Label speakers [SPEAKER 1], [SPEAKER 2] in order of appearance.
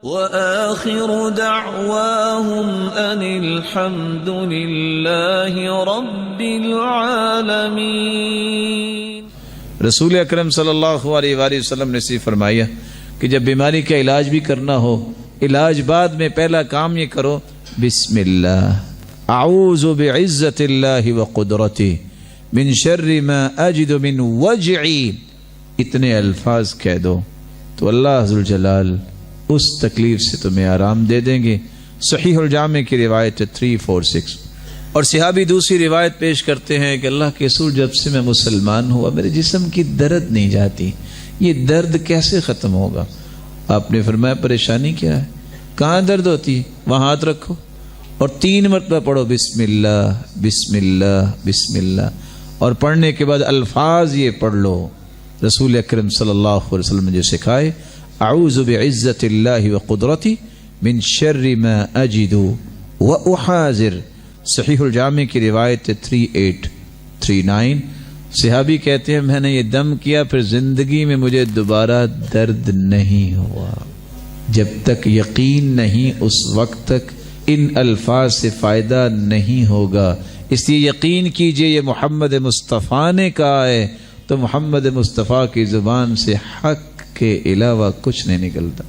[SPEAKER 1] وآخر دعواهم أن الحمد لله رب العالمين۔
[SPEAKER 2] رسول اکرم صلی اللہ علیہ وآلہ وسلم نے صرف فرمایا کہ جب بیماری کا علاج بھی کرنا ہو، علاج بعد میں پہلا کام یہ کرو، بسم اللہ، اعوذ بعزت اللہ وقدرتہ من شر ما اجد من وجعی، اتنے الفاظ کہہ دو تو اللہ ذوالجلال اس تکلیف سے تمہیں آرام دے دیں گے۔ صحیح الجامع کی روایت 346۔ اور صحابی دوسری روایت پیش کرتے ہیں کہ اللہ کے رسول، جب سے میں مسلمان ہوا میرے جسم کی درد نہیں جاتی، یہ درد کیسے ختم ہوگا؟ آپ نے فرمایا پریشانی کیا ہے؟ کہاں درد ہوتی ہے؟ وہاں ہاتھ رکھو اور 3 مرتبہ پڑھو بسم اللہ بسم اللہ بسم اللہ، اور پڑھنے کے بعد الفاظ یہ پڑھ لو رسول اکرم صلی اللہ علیہ وسلم نے جو سکھائے، اعوذ بعزت اللہ وقدرتہ من شر ما اجد واحاذر۔ صحیح الجامع کی روایت 3839۔ صحابی کہتے ہیں میں نے یہ دم کیا، پھر زندگی میں مجھے دوبارہ درد نہیں ہوا۔ جب تک یقین نہیں اس وقت تک ان الفاظ سے فائدہ نہیں ہوگا، اس لیے یقین کیجئے یہ محمد مصطفیٰ نے کہا ہے تو محمد مصطفیٰ کی زبان سے حق کے علاوہ کچھ نہیں نکلتا۔